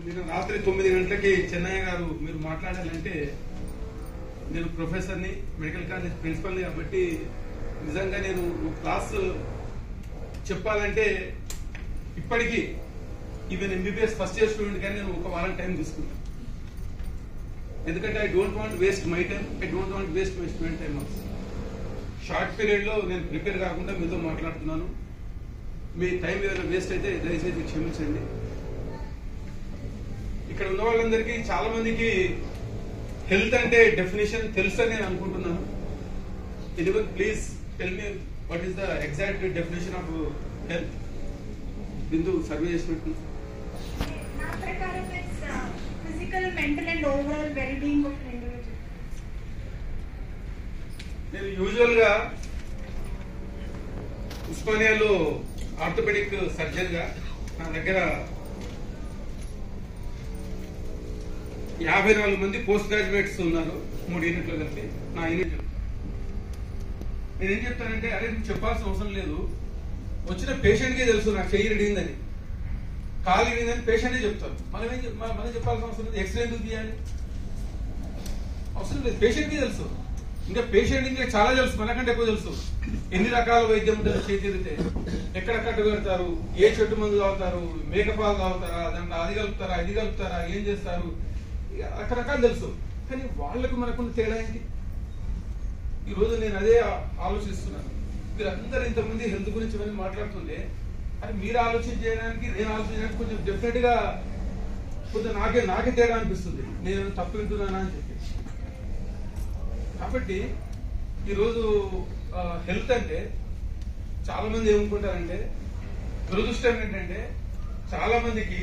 నేను రాత్రి 9 గంటలకి చెన్నయ్య గారు మీరు మాట్లాడాలంటే నేను ప్రొఫెసర్ని, మెడికల్ కాలేజ్ ప్రిన్సిపల్ని కాబట్టి నిజంగా నేను క్లాస్ చెప్పాలంటే ఇప్పటికీ even MBBS first year student కానీ నేను ఒక వారం టైం తీసుకుంటాను. ఎందుకంటే I don't want waste my time, I don't want waste my student time also. Short period లో నేను ప్రిపేర్ కాకుండా మీతో మాట్లాడుతున్నాను. మీ టైం ఏదైనా వేస్ట్ అయితే దయచేసి క్షమించండి. ఇక్కడ ఉన్న వాళ్ళందరికీ చాలా మందికి హెల్త్ అంటే డెఫినేషన్ తెలుసు అని నేను అనుకుంటున్నాను. Anyone please tell me what is the exact definition of health? Bindu survey చేసినట్టు నా ప్రకారం it's physical, mental and overall well being of individual. నేను యూజువల్ గా ఉస్మానియాలో ఆర్థోపెడిక్ సర్జన్ గా నా దగ్గర 54 మంది పోస్ట్ గ్రాడ్యుయేట్స్ ఉన్నారు 3 యూనిట్లు కలిపి. నా యూనిట్ నేనేం చెప్తానంటే, అరే నువ్వు చెప్పాల్సిన అవసరం లేదు, వచ్చిన పేషెంట్ కే తెలుసు నాకు చెయ్యి ఇడిందని, కాలు ఇడిందని పేషెంటే చెప్తాను. మనం చెప్పాల్సిన అవసరం లేదు. ఎక్స్రే ఎందుకు తీయాలి? అవసరం లేదు, పేషెంట్ కి తెలుసు. ఇంకా పేషెంట్ ఇంకా చాలా తెలుసు, మనకంటే ఎక్కువ తెలుసు. ఎన్ని రకాల వైద్యం ఉంటుంది చేతిరితే, ఎక్కడ కట్టు పెడతారు, ఏ చెట్టు మందు తాగుతారు, మేకపాలు తాగుతారా, దాంట్లో అది కలుపుతారా, ఇది కలుపుతారా, ఏం చేస్తారు, రకరకాలు తెలుసు. కానీ వాళ్లకు మనకున్న తేడా ఏంటి? ఈ రోజు నేను అదే ఆలోచిస్తున్నాను. మీరందరూ ఇంతమంది హెల్త్ గురించి ఇవన్నీ మాట్లాడుతుంటే అది మీరు ఆలోచన చేయడానికి, నేను ఆలోచించడానికి కొంచెం డెఫినెట్ గా కొంచెం నాకే తేడా అనిపిస్తుంది. నేను తప్పు వింటున్నానా అని చెప్పి. కాబట్టి ఈరోజు హెల్త్ అంటే చాలా మంది ఏమనుకుంటారంటే, దురదృష్టం ఏంటంటే చాలా మందికి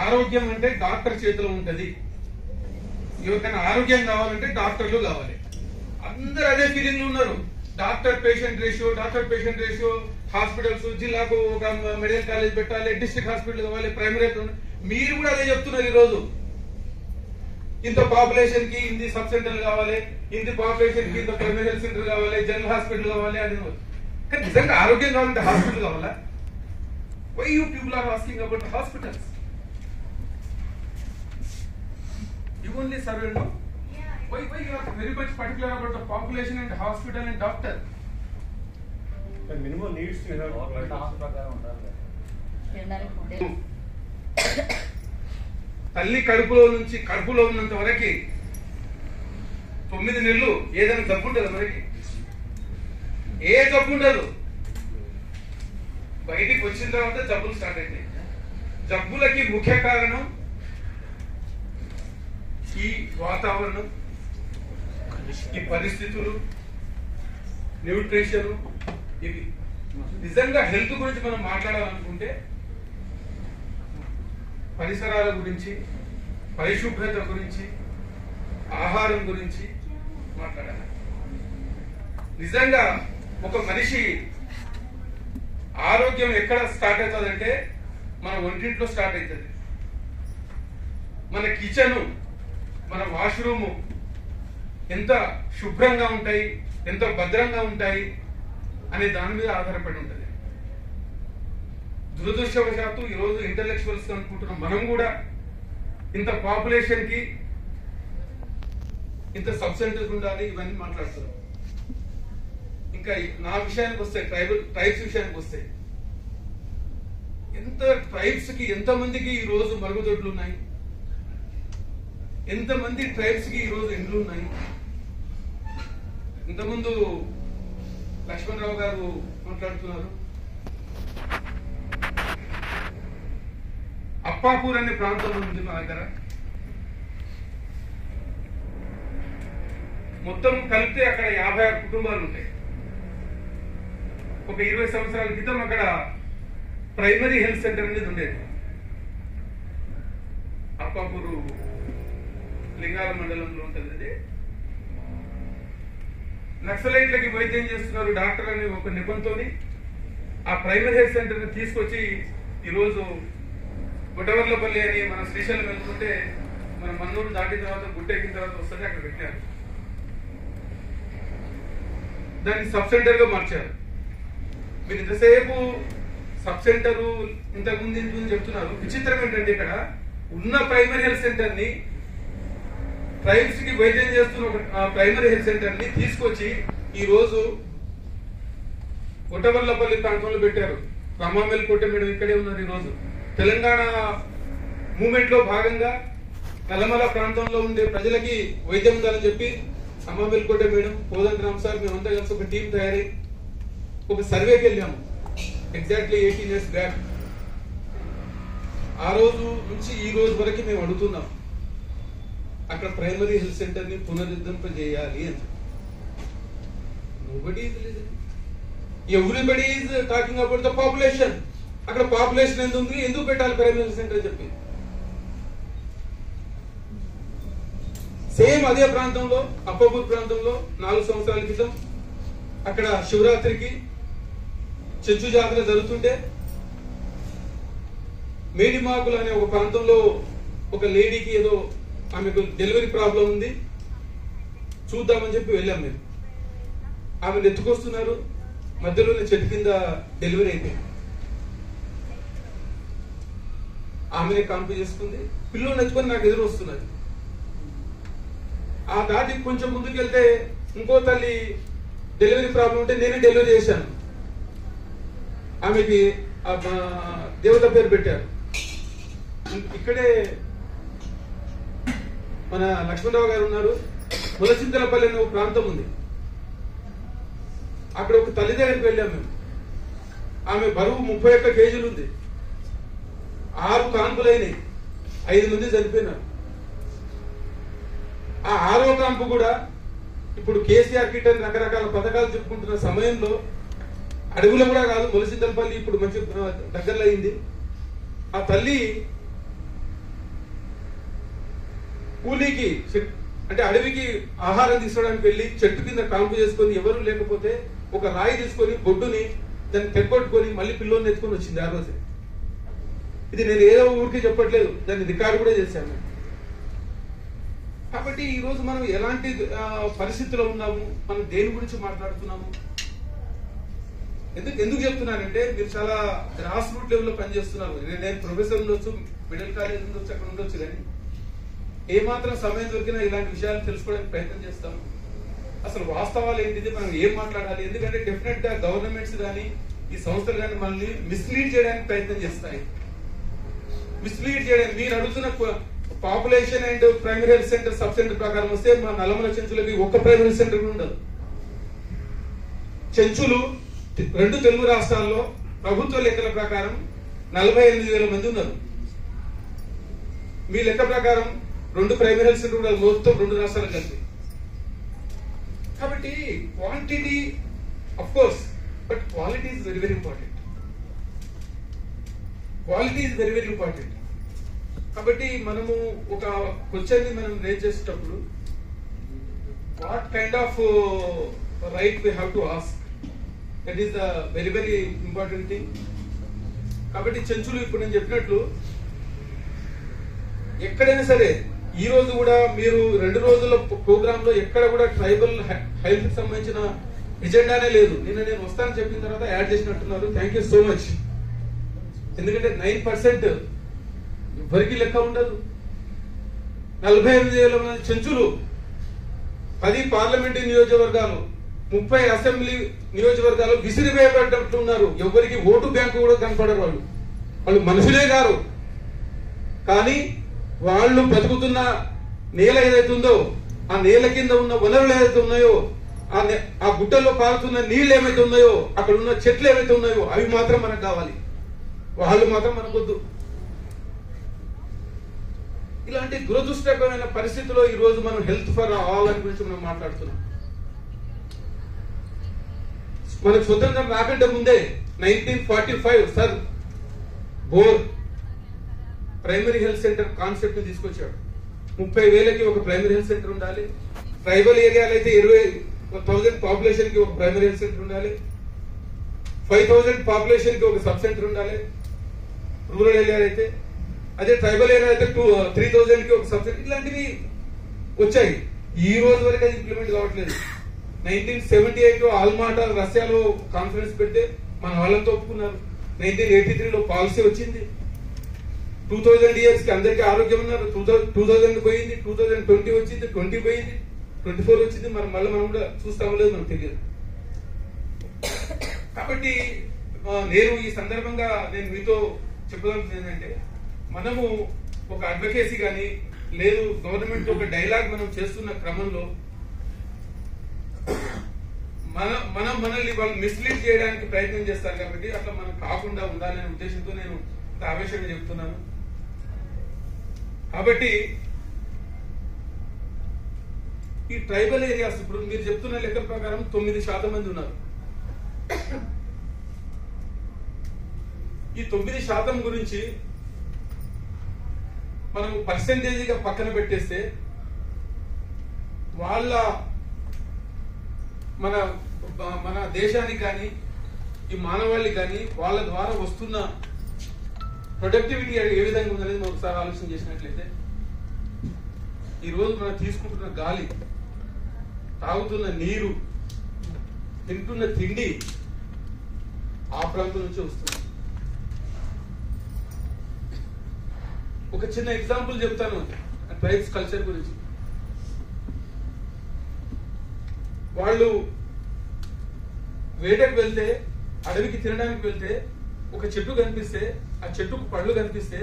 ఆరోగ్యం అంటే డాక్టర్ చేతిలో ఉంటది. ఎవరికైనా ఆరోగ్యం కావాలంటే డాక్టర్లు కావాలి. అందరూ అదే ఫీలింగ్ లో ఉన్నారు. డాక్టర్ పేషెంట్ రేషియో, హాస్పిటల్స్, జిల్లాకు ఒక మెడికల్ కాలేజ్ పెట్టాలి, డిస్ట్రిక్ట్ హాస్పిటల్ కావాలి, ప్రైమరీ. మీరు కూడా అదే చెప్తున్నారు. ఈ రోజు ఇంత పాపులేషన్ కి ఇన్ని సబ్ సెంటర్లు కావాలి, ఇంత పాపులేషన్ కి ఇంత ప్రైమరీ హెల్త్ సెంటర్ కావాలి, జనరల్ హాస్పిటల్ కావాలి. అది కానీ నిజంగా ఆరోగ్యం కావాలంటే హాస్పిటల్ కావాలా? Why you people are asking about hospitals? You only survey, no? Yeah. Why you are very much particular about the population and hospital and doctor? The minimum needs you have. తల్లి కడుపులో ఉన్నంత వరకు 9 నెలలు ఏదైనా జబ్బు ఉండదు మనకి. ఏ జబ్బు ఉండదు. బయటికి వచ్చిన తర్వాత జబ్బులు స్టార్ట్ అవుతాయి. జబ్బులకి ముఖ్య కారణం ఈ వాతావరణం, ఈ పరిస్థితులు, న్యూట్రిషన్. ఇవి నిజంగా హెల్త్ గురించి మనం మాట్లాడాలనుకుంటే పరిసరాల గురించి, పరిశుభ్రత గురించి, ఆహారం గురించి మాట్లాడాలి. నిజంగా ఒక మనిషి ఆరోగ్యం ఎక్కడ స్టార్ట్ అవుతుందంటే మన ఒంటింట్లో స్టార్ట్ అవుతుంది. మన కిచెను, మన వాష్రూము ఎంత శుభ్రంగా ఉంటాయి, ఎంత భద్రంగా ఉంటాయి అనే దాని మీద ఆధారపడి ఉంటుంది. దురదృష్టవశాత్తు ఈరోజు ఇంటలెక్చువల్స్ అనుకుంటున్నాం మనం కూడా ఇంత పాపులేషన్ కి ఇంత సబ్ సెంటర్స్ ఉండాలి, ఇవన్నీ మాట్లాడుతున్నాం. ఇంకా నా విషయానికి వస్తే, ట్రైబ్స్ విషయానికి వస్తే, ఎంత ట్రైబ్స్ కి ఎంతమందికి ఈ రోజు మరుగుదొడ్లు ఉన్నాయి, ఎంతమంది ట్రైబ్స్ కి ఈరోజు ఇండ్లు ఉన్నాయి. ఇంతకుముందు లక్ష్మణరావు గారు మాట్లాడుతున్నారు. అప్పాపూర్ అనే ప్రాంతం ఉంది మా దగ్గర. మొత్తం కలిపితే అక్కడ 56 కుటుంబాలు ఉంటాయి. ఒక 20 సంవత్సరాల క్రితం అక్కడ ప్రైమరీ హెల్త్ సెంటర్ అనేది ఉండేది. అప్పాపూరు లింగాల మండలంలో ఉంటుంది. అది నక్సలైట్లకి వైద్యం చేస్తున్నారు డాక్టర్ అని ఒక నిబంధనతో ఆ ప్రైమరీ హెల్త్ సెంటర్ ని తీసుకొచ్చి ఈరోజు గుడ్డవర్లపల్లి అని మన శ్రీశైలం వెళ్తుంటే మన మన్నూరు దాటిన తర్వాత గుట్టెక్కిన తర్వాత వస్తుంది, అక్కడ పెట్టారు. దాన్ని సబ్ సెంటర్ గా మార్చారు. మీరు ఇంతసేపు సబ్ సెంటర్ ఇంతకుముందు చెప్తున్నారు. విచిత్రం ఏంటంటే ఇక్కడ ఉన్న ప్రైమరీ హెల్త్ సెంటర్ ని ట్రైబ్స్ కి వైద్యం చేస్తున్న ఒక ప్రైమరీ హెల్త్ సెంటర్ ని తీసుకొచ్చి ఈ రోజు కొట్టవల్లపల్లి ప్రాంతంలో పెట్టారు. రమామెల్ కోట మేడం ఇక్కడే ఉన్నారు. ఈ రోజు తెలంగాణ మూవ్మెంట్ లో భాగంగా నల్లమల ప్రాంతంలో ఉండే ప్రజలకి వైద్యం ఉండాలని చెప్పి రమామెల్ కోట మేడం, కోదండ రామ్ సార్ మేమంతా కలిసి ఒక టీం తయారై ఒక సర్వేకి వెళ్ళాము. Exactly 18 years back. ఆ రోజు నుంచి ఈ రోజు వరకు మేము అడుగుతున్నాం, అక్కడ ప్రైమరీ హెల్త్ సెంటర్ ని పునరుద్ధరింపజేయాలి అని. Nobody is listening. Everybody is talking about the population. అక్కడ పాపులేషన్ ఎంత ఉంది, ఎందుకు పెట్టాలి ప్రైమరీ హెల్త్ సెంటర్ అని చెప్పి. సేమ్ అదే ప్రాంతంలో అప్పపూర్ ప్రాంతంలో 4 సంవత్సరాల క్రితం అక్కడ శివరాత్రికి చెంచు జాతర జరుగుతుంటే మేడిమాకులు అనే ఒక ప్రాంతంలో ఒక లేడీకి ఏదో ఆమెకు డెలివరీ ప్రాబ్లం ఉంది, చూద్దామని చెప్పి వెళ్ళాం మేము. ఆమెను ఎత్తుకొస్తున్నారు, మధ్యలోనే చెట్టు కింద డెలివరీ అయిపోయింది. ఆమెనే కాన్పు చేసుకుంది. పిల్లలు ఎత్తుకొని నాకు ఎదురు వస్తున్నది. ఆ దాటి కొంచెం ముందుకు వెళ్తే ఇంకో తల్లి డెలివరీ ప్రాబ్లం ఉంటే నేనే డెలివరీ చేశాను. ఆమెకి దేవత పేరు పెట్టారు. ఇక్కడే మన లక్ష్మణరావు గారు ఉన్నారు. ములసింతలపల్లి అనే ఒక ప్రాంతం ఉంది. అక్కడ ఒక తల్లి దగ్గరికి వెళ్ళాం మేము. ఆమె బరువు 31 కేజీలు ఉంది. 6 కాన్పులైనాయి, 5 మంది చనిపోయినారు. ఆ 6వ కాన్పు కూడా ఇప్పుడు కేసీఆర్ కిట్ అని రకరకాల పథకాలు చెప్పుకుంటున్న సమయంలో అడవులు కూడా కాదు, ములసింతలపల్లి ఇప్పుడు మంచి దగ్గరలో అయింది. ఆ తల్లి కూలీకి అంటే అడవికి ఆహారం తీసుకోవడానికి వెళ్ళి చెట్టు కింద కాంపు చేసుకొని ఎవరు లేకపోతే ఒక రాయి తీసుకొని బొడ్డుని దాన్ని తెగొట్టుకొని మళ్ళీ పిల్లోని ఎత్తుకొని వచ్చింది ఆ రోజే. ఇది నేను ఏదో ఊరికి చెప్పట్లేదు, దాన్ని రికార్డు కూడా చేశాను. కాబట్టి ఈ రోజు మనం ఎలాంటి పరిస్థితిలో ఉన్నాము, మనం దేని గురించి మాట్లాడుతున్నాము, ఎందుకు చెప్తున్నానంటే మీరు చాలా గ్రాస్ రూట్ లెవెల్లో పనిచేస్తున్నారు. నేను ప్రొఫెసర్ ఉండొచ్చు, మిడిల్ కాలేజ్ ఉండొచ్చు, అక్కడ ఉండొచ్చు, కానీ ఏమాత్రం సమయం దొరికినా ఇలాంటి విషయాలు తెలుసుకోవడానికి ప్రయత్నం చేస్తాము. అసలు వాస్తవాలు ఏంటిది, మనం ఏం మాట్లాడాలి. ఎందుకంటే డెఫినెట్ గా గవర్నమెంట్స్ కానీ ఈ సంస్థలు కానీ మనల్ని మిస్లీడ్ చేయడానికి ప్రయత్నం చేస్తాయి. మిస్లీడ్ చేయడానికి మీరు అడుగుతున్న population and primary health centre sub centre ప్రకారం వస్తే మా నల్లమల చెంచులకి ఒక్క ప్రైమరీ హెల్త్ సెంటర్ కూడా ఉండదు. చెంచులు 2 తెలుగు రాష్ట్రాల్లో ప్రభుత్వ లెక్కల ప్రకారం 48,000 మంది ఉన్నారు. మీ లెక్క ప్రకారం 2 ప్రైమరీ హెల్త్ సెంటర్ కూడా మొత్తం 2 రాష్ట్రాలు కలిపి. కాబట్టి quantity of course, but quality is very very important. Quality is very very important. కాబట్టి మనము ఒక క్వశ్చన్ ని మనం రేజ్ చేసేటప్పుడు what kind of right we have to ask, that is the very very important thing. కాబట్టి చెంచులు ఇప్పుడు నేను చెప్పినట్లు ఎక్కడైనా సరే ఈ రోజు కూడా మీరు 2 రోజుల ప్రోగ్రామ్ లో ఎక్కడ కూడా ట్రైబల్ హెల్త్ కి సంబంధించిన ఎజెండానే లేదు. నేను వస్తానని చెప్పిన తర్వాత యాడ్ చేసినట్టున్నారు. Thank you so much. ఎందుకంటే 9% ఎవరికి లెక్క ఉండదు. 45,000 మంది చెంచులు, 10 పార్లమెంటరీ నియోజకవర్గాలు, 30 అసెంబ్లీ నియోజకవర్గాలు విసిరివేయబడ్డట్లున్నారు. ఎవరికి ఓటు బ్యాంకు కూడా కనపడరు. వాళ్ళు మనుషులే గారు. కానీ వాళ్ళు బతుకుతున్న నేల ఏదైతే ఉందో, ఆ నేల కింద ఉన్న వనరులు ఏదైతే ఉన్నాయో, ఆ గుట్టల్లో పారుతున్న నీళ్లు ఏమైతే ఉన్నాయో, అక్కడ ఉన్న చెట్లు ఏవైతే ఉన్నాయో అవి మాత్రం మనకు కావాలి. వాళ్ళు మాత్రం మనకొద్దు. ఇలాంటి దురదృష్టకరమైన పరిస్థితిలో ఈ రోజు మనం హెల్త్ ఫర్ ఆల్ అని గురించి మనం మాట్లాడుతున్నాం. మనకు స్వతంత్రం రాకంటే ముందే 1945 sir bore primary health centre concept ని తీసుకొచ్చాడు. 30,000కి ఒక ప్రైమరీ హెల్త్ సెంటర్ ఉండాలి. ట్రైబల్ ఏరియాలో అయితే 20,000 పాపులేషన్ కి ఒక ప్రైమరీ హెల్త్ సెంటర్ ఉండాలి. 5,000 పాపులేషన్ కి ఒక సబ్ సెంటర్ ఉండాలి రూరల్ ఏరియా అయితే. అదే ట్రైబల్ ఏరియా అయితే 3,000 కి ఒక సబ్ సెంటర్. ఇలాంటివి వచ్చాయి. ఈ రోజు వరకు అది ఇంప్లిమెంట్ కావట్లేదు. 1978 ఆల్మాటా రష్యాలో కాన్ఫరెన్స్ పెడితే మన వాళ్ళంతా ఒప్పుకున్నారు. 1983లో పాలసీ వచ్చింది. 2000 ఇయర్స్ కి అందరికీ ఆరోగ్యం ఉన్నారు. 2000 పోయింది, 2020 వచ్చింది, 20 పోయింది, 24 వచ్చింది. మరి మళ్ళీ మనం కూడా చూస్తామో లేదు మనకు తెలియదు. కాబట్టి నేను ఈ సందర్భంగా నేను మీతో చెప్పదలుచుకుంది ఏంటంటే, మనము ఒక అడ్వకేసీ కానీ లేదు గవర్నమెంట్ ఒక డైలాగ్ మనం చేస్తున్న క్రమంలో మనల్ని వాళ్ళు మిస్లీడ్ చేయడానికి ప్రయత్నం చేస్తారు. కాబట్టి అట్లా మనం కాకుండా ఉండాలనే ఉద్దేశంతో నేను ఇంత ఆవేశంగా చెప్తున్నాను. కాబట్టి ఈ ట్రైబల్ ఏరియాస్ ఇప్పుడు మీరు చెప్తున్న లెక్కల ప్రకారం 9% మంది ఉన్నారు. ఈ 9% గురించి మనం పర్సెంటేజీగా పక్కన పెట్టేస్తే వాళ్ళ మన దేశానికి కానీ ఈ మానవాళికి కానీ వాళ్ళ ద్వారా వస్తున్న ప్రొడక్టివిటీ ఏ విధంగా ఉందనేది మనం ఒకసారి ఆలోచన చేసినట్లయితే, ఈరోజు మనం తీసుకుంటున్న గాలి, తాగుతున్న నీరు, తింటున్న తిండి ఆ ప్రాంతం నుంచి వస్తుంది. ఒక చిన్న ఎగ్జాంపుల్ చెప్తాను ట్రైబ్స్ కల్చర్ గురించి. వాళ్ళు వేటకు వెళ్తే, అడవికి తినడానికి వెళ్తే ఒక చెట్టు కనిపిస్తే, ఆ చెట్టుకు పళ్ళు కనిపిస్తే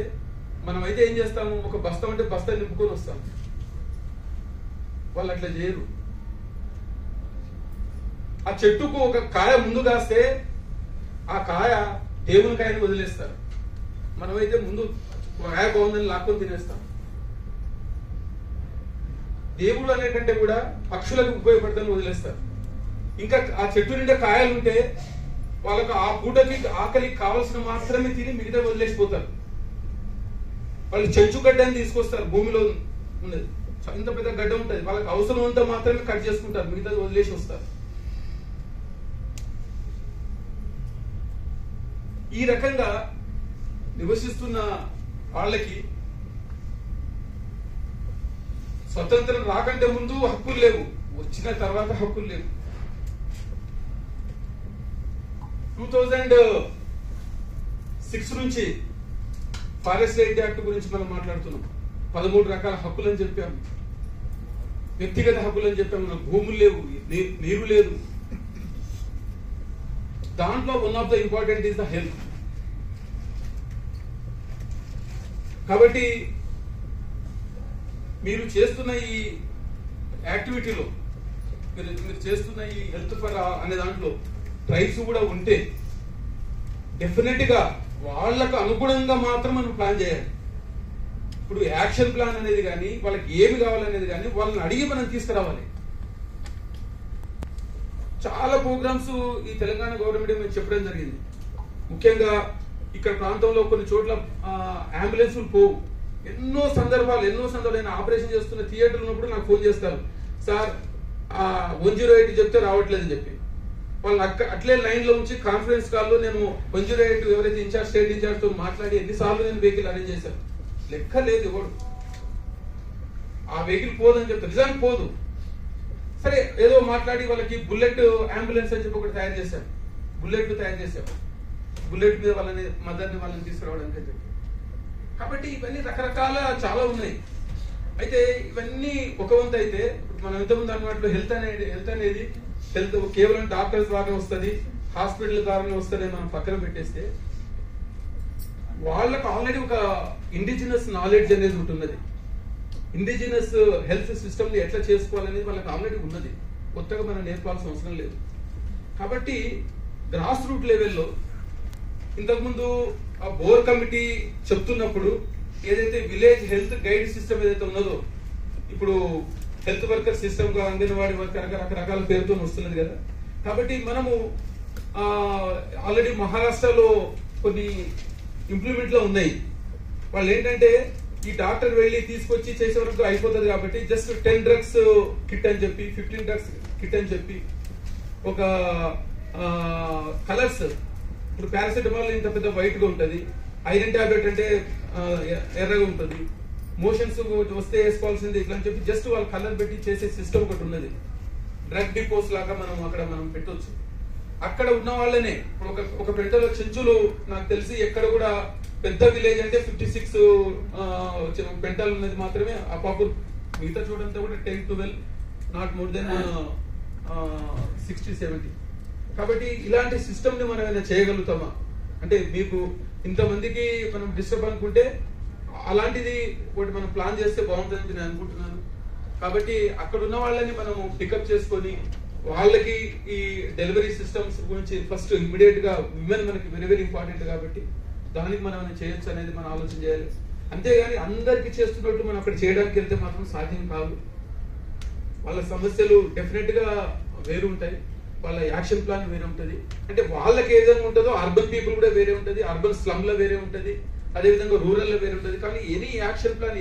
మనం అయితే ఏం చేస్తాము, ఒక బస్తా ఉంటే బస్తా నింపుకొని వస్తాం. వాళ్ళు అట్లా చేయరు. ఆ చెట్టుకు ఒక కాయ ముందు కాస్తే ఆ కాయ దేవుని కాయని వదిలేస్తారు. మనమైతే ముందు కాయ బాగుందని లాక్కొని తినేస్తాం. దేవుడు అనేకంటే కూడా పక్షులకు ఉపయోగపడతాను వదిలేస్తారు. ఇంకా ఆ చెట్టు నిండా కాయలు ఉంటే వాళ్ళకు ఆ పూటకి ఆకలికి కావాల్సిన మాత్రమే తిని మిగతా వదిలేసిపోతారు. వాళ్ళు చెంచు గడ్డని తీసుకొస్తారు, భూమిలో ఉన్నది ఇంత పెద్ద గడ్డ ఉంటుంది, వాళ్ళకి అవసరం అంతా మాత్రమే కట్ చేసుకుంటారు, మిగతాది వదిలేసి వస్తారు. ఈ రకంగా నివసిస్తున్న వాళ్ళకి స్వతంత్రం రాకంటే ముందు హక్కులు లేవు, వచ్చిన తర్వాత హక్కులు లేవు. 2006 నుంచి ఫారెస్ట్ రైట్ యాక్ట్ గురించి మనం మాట్లాడుతున్నాం. 13 రకాల హక్కులని చెప్పాము, వ్యక్తిగత హక్కులని చెప్పాము. మనకు భూములు లేవు, నీరు లేదు. దాంట్లో one of the important is the health. కాబట్టి మీరు చేస్తున్న ఈ యాక్టివిటీలో, మీరు చేస్తున్న ఈ హెల్త్ ఫర్ అనే దాంట్లో ట్రైబ్స్ కూడా ఉంటే డెఫినెట్ గా వాళ్లకు అనుగుణంగా మాత్రం మనం ప్లాన్ చేయాలి. ఇప్పుడు యాక్షన్ ప్లాన్ అనేది కానీ, వాళ్ళకి ఏమి కావాలనేది కానీ వాళ్ళని అడిగి మనం తీసుకురావాలి. చాలా ప్రోగ్రామ్స్ ఈ తెలంగాణ గవర్నమెంట్ మేము చెప్పడం జరిగింది. ముఖ్యంగా ఇక్కడ ప్రాంతంలో కొన్ని చోట్ల అంబులెన్సులు పోవు. ఎన్నో సందర్భాలు నేను ఆపరేషన్ చేస్తున్న థియేటర్ ఉన్నప్పుడు నాకు ఫోన్ చేస్తారు, సార్ 108 చెప్తే రావట్లేదని చెప్పి. వాళ్ళు అట్లే లైన్ లో ఉంచి కాన్ఫరెన్స్ కాల్లో నేను 108 ఎవరైతే స్టేట్ ఇన్ఛార్జ్ తో మాట్లాడి ఎన్నిసార్లు నేను వెహికల్ అరేంజ్ చేశాను, లెక్క లేదు. ఎవడు ఆ వెహికల్ పోదని చెప్తారు, నిజానికి పోదు. సరే ఏదో మాట్లాడి వాళ్ళకి బుల్లెట్ అంబులెన్స్ అని చెప్పి ఒకటి తయారు చేశారు, బుల్లెట్ మీద వాళ్ళని తీసుకురావడానికి అని చెప్పి. కాబట్టి ఇవన్నీ రకరకాల చాలా ఉన్నాయి. అయితే ఇవన్నీ ఒక వంతు అయితే, మనం ఇంతకుముందు అన్నట్లు హెల్త్ అనేది కేవలం డాక్టర్స్ ద్వారా వస్తుంది, హాస్పిటల్ ద్వారానే వస్తుంది మనం పక్కన పెట్టేస్తే, వాళ్ళకు ఆల్రెడీ ఒక ఇండిజినస్ నాలెడ్జ్ అనేది ఉంటున్నది. ఇండిజినస్ హెల్త్ సిస్టమ్ ని ఎట్లా చేసుకోవాలనేది వాళ్ళకి ఆల్రెడీ ఉన్నది, కొత్తగా మనం నేర్పాల్సిన అవసరం లేదు. కాబట్టి గ్రాస్ రూట్ లెవెల్లో ఇంతకుముందు ఆ బోర్ కమిటీ చెప్తున్నప్పుడు ఏదైతే విలేజ్ హెల్త్ గైడ్ సిస్టమ్ ఏదైతే ఉన్నదో, ఇప్పుడు హెల్త్ వర్కర్ సిస్టమ్ గా అంగన్వాడీ వర్కర్ రకరకాల పేరుతో వస్తున్నది కదా. కాబట్టి మనము ఆల్రెడీ మహారాష్ట్రలో కొన్ని ఇంప్లిమెంట్ లో ఉన్నాయి. వాళ్ళు ఏంటంటే ఈ డాక్టర్ వెళ్ళి తీసుకొచ్చి చేసే వరకు అయిపోతుంది కాబట్టి జస్ట్ 10 drugs కిట్ అని చెప్పి, 15 drugs కిట్ అని చెప్పి, ఒక కలర్స్, ఇప్పుడు పారాసిటమాల్ ఇంత పెద్ద వైట్ గా ఉంటది, ఐరన్ టాబ్లెట్ అంటే ఎర్రగా ఉంటుంది, మోషన్స్ వస్తే వేసుకోవాల్సింది ఇట్లా అని చెప్పి జస్ట్ వాళ్ళు కలర్ పెట్టి చేసే సిస్టమ్ ఒకటి ఉన్నది. డ్రగ్ డిపోస్ లాగా అక్కడ మనం పెట్టొచ్చు. అక్కడ ఉన్న వాళ్ళనే ఇప్పుడు ఒక పెంటలో చెంచులు నాకు తెలిసి ఎక్కడ కూడా పెద్ద విలేజ్ అంటే 56 పెంటాలు ఉన్నది మాత్రమే అపాపూర్. మిగతా చోటంతా కూడా 10-12, నాట్ మోర్ దెన్ 60-70. కాబట్టి ఇలాంటి సిస్టమ్ ని మనం ఏమైనా చేయగలుగుతామా? అంటే మీకు ఇంతమందికి మనం డిస్టర్బ్ అనుకుంటే అలాంటిది ఒకటి మనం ప్లాన్ చేస్తే బాగుంటుందని నేను అనుకుంటున్నాను. కాబట్టి అక్కడ ఉన్న వాళ్ళని మనము పికప్ చేసుకొని వాళ్ళకి ఈ డెలివరీ సిస్టమ్స్ గురించి ఫస్ట్ ఇమ్మీడియట్ గా విమెన్ మనకి వెరీ వెరీ ఇంపార్టెంట్ కాబట్టి దానికి మనం ఏమైనా చేయొచ్చు అనేది మనం ఆలోచన చేయాలి. అంతేగాని అందరికీ చేస్తున్నట్టు మనం అక్కడ చేయడానికి వెళ్తే మాత్రం సాధ్యం కాదు. వాళ్ళ సమస్యలు డెఫినెట్ గా వేరు ఉంటాయి, వాళ్ళ యాక్షన్ ప్లాన్ వేరే ఉంటుంది. అంటే వాళ్ళకి ఏదైనా ఉంటుందో అర్బన్ పీపుల్ కూడా వేరే ఉంటుంది, అర్బన్ స్లమ్ లో వేరే ఉంటుంది, అదేవిధంగా రూరల్ లో వేరే ఉంటుంది. కానీ ఎనీ యాక్షన్ ప్లాన్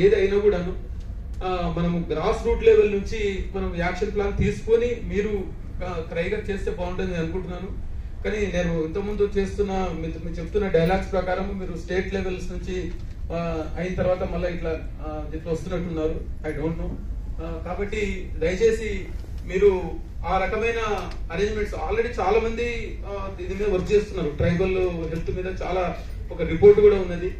ఏదైనా కూడాను మనము గ్రాస్ రూట్ లెవెల్ నుంచి మనం యాక్షన్ ప్లాన్ తీసుకొని మీరు క్రైగా చేస్తే బాగుంటుంది అనుకుంటున్నాను. కానీ నేను ఇంతకుముందు చేస్తున్న మీరు చెప్తున్న డైలాగ్స్ ప్రకారం మీరు స్టేట్ లెవెల్స్ నుంచి అయిన తర్వాత మళ్ళీ ఇట్లా వస్తున్నట్టున్నారు. I don't know. కాబట్టి దయచేసి మీరు ఆ రకమైన అరేంజ్మెంట్స్ ఆల్రెడీ చాలా మంది దీని మీద వర్క్ చేస్తున్నారు. ట్రైబల్ హెల్త్ మీద చాలా ఒక రిపోర్ట్ కూడా ఉన్నది.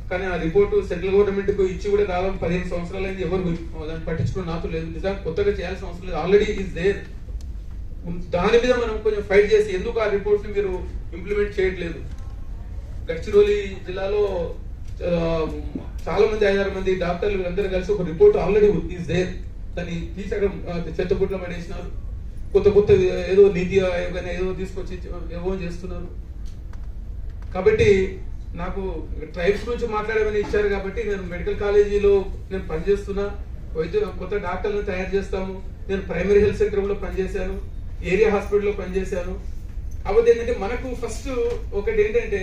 కానీ ఆ రిపోర్ట్ సెంట్రల్ గవర్నమెంట్ కు ఇచ్చి కూడా దాదాపు 15 సంవత్సరాలు అయింది. ఎవరు దాన్ని పట్టించుకుని నాతో లేదు. నిజంగా కొత్తగా చేయాల్సిన అవసరం లేదు, ఆల్రెడీ ఈజ్ దేర్. దాని మీద మనం కొంచెం ఫైట్ చేసి ఎందుకు ఆ రిపోర్ట్ ని మీరు ఇంప్లిమెంట్ చేయట్లేదు? గడ్చిరోలి జిల్లాలో చాలా మంది 5-6 మంది డాక్టర్లు అందరూ కలిసి ఒక రిపోర్ట్ ఆల్రెడీ ఈజ్ దేర్. దాన్ని తీసి అక్కడ చెత్తగుట్లో పడేసినారు. కొత్త ఏదో నీతి ఆయోగ్ ఏదో తీసుకొచ్చి ఏవో చేస్తున్నారు. కాబట్టి నాకు ట్రైబ్స్ గురించి మాట్లాడమని ఇచ్చారు కాబట్టి నేను మెడికల్ కాలేజీలో నేను పనిచేస్తున్నా, కొత్త డాక్టర్లను తయారు చేస్తాము. నేను ప్రైమరీ హెల్త్ సెంటర్ లో పనిచేశాను, ఏరియా హాస్పిటల్లో పనిచేశాను. కాబట్టి ఏంటంటే మనకు ఫస్ట్ ఒకటి ఏంటంటే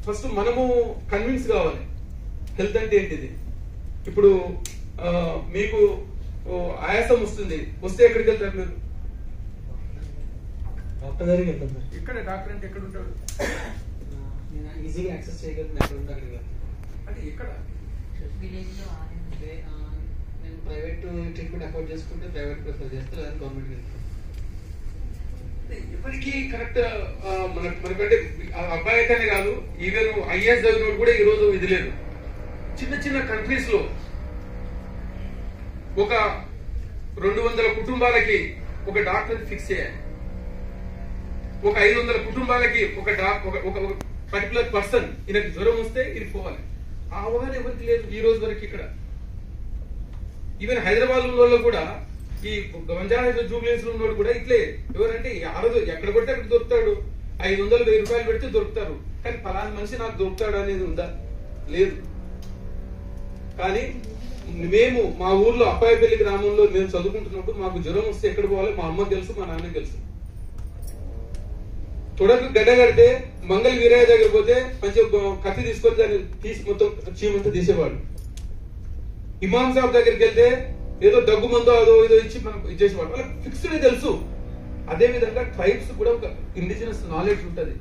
ఫస్ట్ మనము కన్విన్స్ కావాలి హెల్త్ అంటే ఏంటిది. ఇప్పుడు మీకు ఆయాసం వస్తే ఎక్కడికి వెళ్తారు మీరు? డాక్టర్ దగ్గరికి వెళ్తాం సార్. ఇక్కడ డాక్టర్ అంటే ఎక్కడ ఉంటాడు? నేను ఈజీగా యాక్సెస్ చేయగలను, ఎక్కడ ఉంటే అక్కడికి వెళ్తాను. అంటే ఎక్కడ? విలేజ్లో అంటే నేను ప్రైవేట్ ట్రీట్మెంట్ అఫోర్డ్ చేసుకుంటే ప్రైవేట్ ప్రిఫర్ చేస్తే లేదా గవర్నమెంట్కి వెళ్తాను. ఎవరికి కరెక్ట్ మనకంటే అబ్బాయి అయితేనే కాదు, ఈవెన్ ఐఏఎస్ చదివినోడు కూడా ఈ రోజు ఇది లేదు. చిన్న కంట్రీస్ లో ఒక 200 కుటుంబాలకి ఒక డాక్టర్ ఫిక్స్ చేయాలి. ఒక 500 కుటుంబాలకి ఒక పర్టికులర్ పర్సన్ ఈయనకి జ్వరం వస్తే ఇది పోవాలి. ఆ అవగాహన ఎవరికి లేదు ఈ రోజు వరకు. ఇక్కడ ఈవెన్ హైదరాబాద్ లో కూడా ఈ బంజారా జూబ్లీస్ లో ఉన్నోడు కూడా ఇట్లే. ఎవరంటే ఆ రోజు ఎక్కడ కొట్టే అక్కడ దొరుకుతాడు. 500-1000 రూపాయలు పెడితే దొరుకుతారు. కానీ ఫలానా మనిషి నాకు దొరుకుతాడు అనేది ఉందా? లేదు. కానీ మేము మా ఊర్లో అప్పాయపల్లి గ్రామంలో మేము చదువుకుంటున్నప్పుడు మాకు జ్వరం వస్తే ఎక్కడ పోవాలి మా అమ్మకి తెలుసు, మా నాన్నకి తెలుసు. తొడకు గడ్డ కడితే మంగళ వీరయ్య దగ్గర పోతే మంచి కత్తి తీసుకొని దాన్ని తీసి మొత్తం చీమంతా తీసేవాడు. ఇమాం సాబ్ దగ్గరికి వెళ్తే ఏదో దగ్గు మందో అదో ఏదో ఇచ్చి మనం ఇచ్చేసేవాడు. వాళ్ళకి ఫిక్స్డ్ తెలుసు. అదే విధంగా ట్రైబ్స్ కూడా ఒక ఇండిజినస్ నాలెడ్జ్ ఉంటుంది.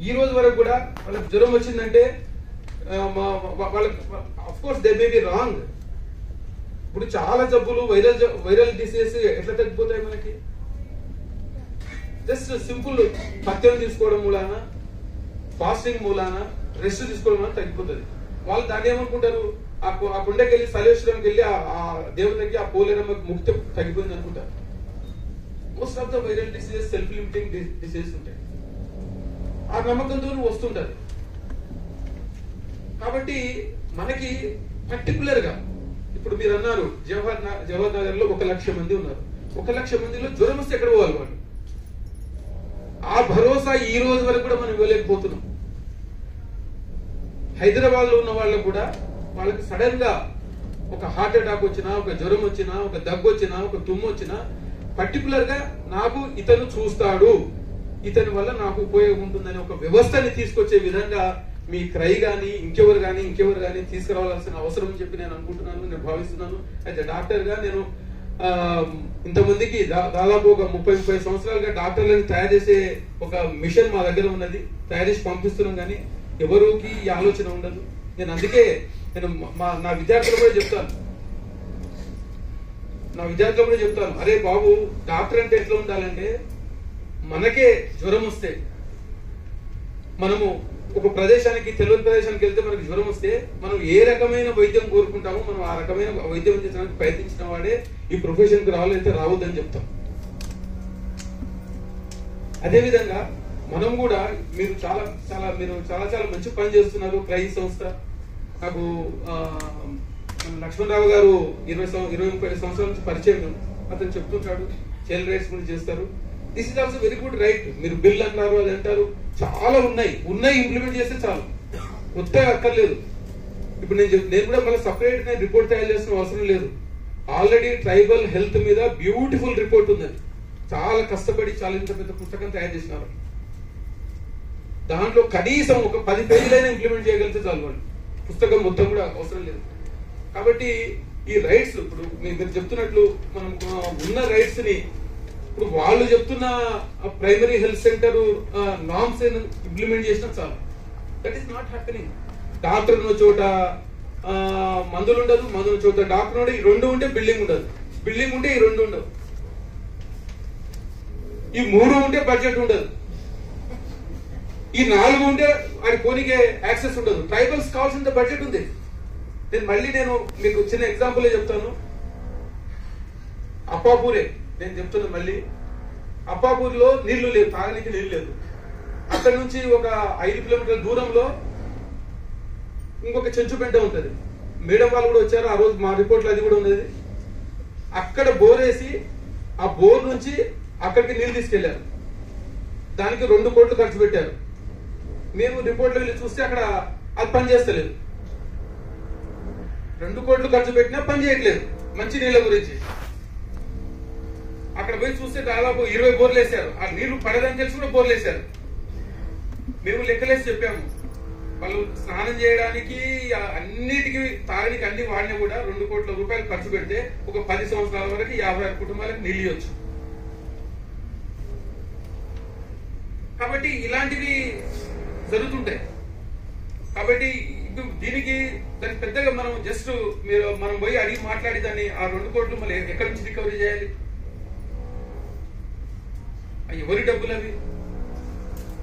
ఈ రోజు వరకు కూడా వాళ్ళకి జ్వరం వచ్చిందంటే వాళ్ళకి of course they may be wrong. ఇప్పుడు చాలా జబ్బులు వైరల్ డిసీజ్ ఎట్లా తగ్గిపోతాయి మనకి? జస్ట్ సింపుల్ పత్యం తీసుకోవడం మూలాన, ఫాస్టింగ్ మూలాన, రెస్ట్ తీసుకోవడం మూలాన తగ్గిపోతుంది. వాళ్ళు దాన్ని ఏమనుకుంటారు, ఆ కొండకి వెళ్ళి సలేశ్వరంకి వెళ్ళి ఆ దేవతకి ఆ పోలేరమ్మకి ముక్తి తగ్గిపోయింది అనుకుంటారు. Most of the viral diseases self limiting diseases ఉంటాయి. ఆ నమ్మకంతో వస్తుంటారు. కాబట్టి మనకి పర్టికులర్ గా ఇప్పుడు మీరు అన్నారు జవహర్ నగర్ లో 1,00,000 మంది ఉన్నారు. 1,00,000 మందిలో జ్వరం వస్తే ఎక్కడ పోవాలి వాళ్ళు? ఆ భరోసా ఈ రోజు వరకు కూడా మనం ఇవ్వలేకపోతున్నాం. హైదరాబాద్ లో ఉన్న వాళ్ళకు కూడా వాళ్ళకి సడన్ గా ఒక హార్ట్ అటాక్ వచ్చినా, ఒక జ్వరం వచ్చినా, ఒక దగ్గు వచ్చినా, ఒక తుమ్ము వచ్చినా పర్టికులర్ గా నాకు ఇతను చూస్తాడు, ఇతని వల్ల నాకు ఉపయోగం ఉంటుందని ఒక వ్యవస్థని తీసుకొచ్చే విధంగా మీ క్రై గాని ఇంకెవరు గాని తీసుకురావాల్సిన అవసరం అని చెప్పి నేను అనుకుంటున్నాను, నేను భావిస్తున్నాను. అయితే డాక్టర్ గా నేను ఇంతమందికి దాదాపు ఒక 30-30 సంవత్సరాలుగా డాక్టర్లను తయారు చేసే ఒక మిషన్ మా దగ్గర ఉన్నది. తయారు చేసి పంపిస్తున్నాం. కానీ ఎవరికి ఈ ఆలోచన ఉండదు. నేను అందుకే నా విద్యార్థులు కూడా చెప్తాను, అరే బాబు డాక్టర్ అంటే ఎట్లా ఉండాలంటే మనకే జ్వరం వస్తే మనము ఒక ప్రదేశానికి తెలియని ప్రదేశానికి వెళ్తే మనకు జ్వరం వస్తే మనం ఏ రకమైన వైద్యం కోరుకుంటామో మనం ఆ రకమైన వైద్యం చేసడానికి ప్రయత్నించిన వాడే ఈ ప్రొఫెషన్ కి రావాలంటే రావద్దని చెప్తాం. అదేవిధంగా మనం కూడా మీరు చాలా చాలా మంచి పని చేస్తున్నారు. క్రై సంస్థ నాకు లక్ష్మణరావు గారు 20-30 సంవత్సరాల నుంచి పరిచయం. అతను చెప్తుంటాడు చైల్డ్ రైట్స్ గురించి చేస్తారు. This is also very good right. మీరు బిల్ అంటారు, అది అంటారు, చాలా ఉన్నాయి ఇంప్లిమెంట్ చేస్తే చాలు, కొత్తగా అక్కర్లేదు. ఇప్పుడు నేను కూడా మళ్ళీ సపరేట్ రిపోర్ట్ తయారు చేసిన అవసరం లేదు. ఆల్రెడీ ట్రైబల్ హెల్త్ మీద బ్యూటిఫుల్ రిపోర్ట్ ఉందని చాలా కష్టపడి చాలా ఇంత పెద్ద పుస్తకం తయారు చేసినారు. దాంట్లో కనీసం ఒక 10 పేజీలైనా ఇంప్లిమెంట్ చేయగలిగితే చాలు, వాళ్ళు పుస్తకం మొత్తం కూడా అవసరం లేదు. కాబట్టి ఈ రైట్స్ ఇప్పుడు మీరు చెప్తున్నట్లు మనం ఉన్న రైట్స్ ని ఇప్పుడు వాళ్ళు చెప్తున్న primary health centre norms implement చేసినా చాలు. That is not happening. Doctor ఉన్న చోట మందులు ఉండదు, మందుల చోట డాక్టర్ ఉంటే ఈ 2 ఉంటే బిల్డింగ్ ఉండదు, బిల్డింగ్ ఉంటే ఈ 2 ఉండవు, ఈ 3 ఉంటే బడ్జెట్ ఉండదు, ఈ 4 ఉంటే వాడి పోనీకే యాక్సెస్ ఉండదు. ట్రైబల్స్ కావాల్సిన బడ్జెట్ ఉంది. నేను మీకు చిన్న ఎగ్జాంపుల్ చెప్తాను. అప్పాపూరే నేను చెప్తున్నా మళ్ళీ. అప్పాపూర్లో నీళ్లు లేవు, తాగడానికి నీళ్లు లేదు. అక్కడ నుంచి ఒక 5 కిలోమీటర్ల దూరంలో ఇంకొక చెంచుపెంట ఉంటది. మేడం వాళ్ళు కూడా వచ్చారు ఆ రోజు, మా రిపోర్ట్లో అది కూడా ఉన్నది. అక్కడ బోర్ వేసి ఆ బోర్ నుంచి అక్కడికి నీళ్లు తీసుకెళ్లారు. దానికి 2 కోట్లు ఖర్చు పెట్టారు. మేము రిపోర్ట్లో వెళ్ళి చూస్తే అక్కడ అది పని చేస్తలేదు. 2 కోట్లు ఖర్చు పెట్టినా పని చేయట్లేదు మంచి నీళ్ల గురించి. అక్కడ పోయి చూస్తే దాదాపు 20 బోర్లు వేశారు. ఆ నీళ్లు పడదని తెలిసి కూడా బోర్లు వేశారు. మేము లెక్కలేసి చెప్పాము, వాళ్ళు స్నానం చేయడానికి అన్నిటికీ తాగడానికి అన్ని వాడినా కూడా 2 కోట్ల రూపాయలు ఖర్చు పెడితే ఒక 10 సంవత్సరాల వరకు 56 కుటుంబాలకు నీళ్ళు ఇవ్వచ్చు. కాబట్టి ఇలాంటివి జరుగుతుంటాయి. కాబట్టి దీనికి దానికి పెద్దగా మనం జస్ట్ మనం పోయి అడిగి మాట్లాడి దాన్ని ఆ 2 కోట్లు మళ్ళీ ఎక్కడి నుంచి రికవరీ చేయాలి? ఎవరి డబ్బులు అవి?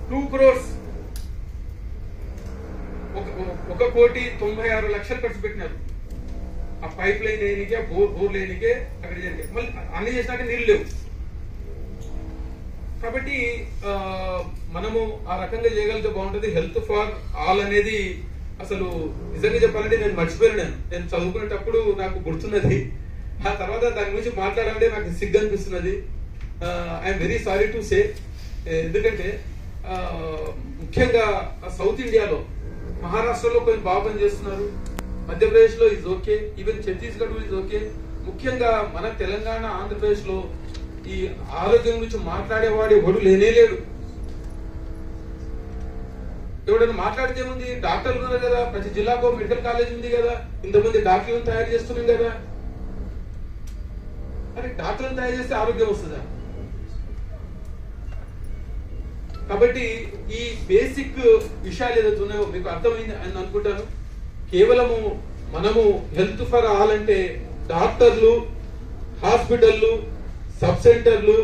2 crores, 1,96,00,000 ఖర్చు పెట్టినారు. ఆ పైప్ లైన్ లేనికే, బోర్ లేనికే, అక్కడ మళ్ళీ అన్ని చేసినాక నీళ్లు లేవు. కాబట్టి మనము ఆ రకంగా చేయగలిగితే బాగుంటుంది. హెల్త్ ఫర్ ఆల్ అనేది అసలు నిజంగా చెప్పాలంటే నేను మర్చిపోయాను. నేను చదువుకునేటప్పుడు నాకు గుర్తున్నది, ఆ తర్వాత దాని గురించి మాట్లాడాలంటే నాకు సిగ్గు అనిపిస్తున్నది. I'm very sorry to say. ఎందుకంటే ముఖ్యంగా సౌత్ ఇండియాలో మహారాష్ట్రలో కొంచెం బాగా పనిచేస్తున్నారు, మధ్యప్రదేశ్ లో is okay, even Chhattisgarh is okay. ముఖ్యంగా మన తెలంగాణ, ఆంధ్రప్రదేశ్ లో ఈ ఆరోగ్యం గురించి మాట్లాడేవాడు ఎవడు లేనేలేడు. ఎవడైనా మాట్లాడితే ఉంది, డాక్టర్లు ఉన్నారు కదా, ప్రతి జిల్లాకు మెడికల్ కాలేజ్ ఉంది కదా, ఇంతమంది డాక్టర్లను తయారు చేస్తున్నాం కదా. అరే డాక్టర్లను తయారు చేస్తే ఆరోగ్యం వస్తుందా? కాబట్టి ఈ బేసిక్ విషయాలు ఏదైతే ఉన్నాయో మీకు అర్థమైంది అని అనుకుంటాను. కేవలము మనము హెల్త్ ఫర్ ఆల్ అంటే డాక్టర్లు, హాస్పిటల్లు, సబ్ సెంటర్లు,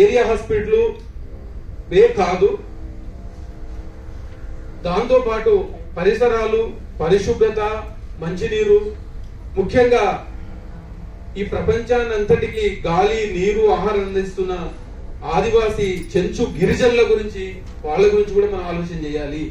ఏరియా హాస్పిటల్ కాదు, దాంతో పాటు పరిసరాలు, పరిశుభ్రత, మంచినీరు, ముఖ్యంగా ఈ ప్రపంచాన్నంతటికి గాలి, నీరు, ఆహారం అందిస్తున్న ఆదివాసీ చెంచు గిరిజనుల గురించి, వాళ్ళ గురించి కూడా మనం ఆలోచన చేయాలి.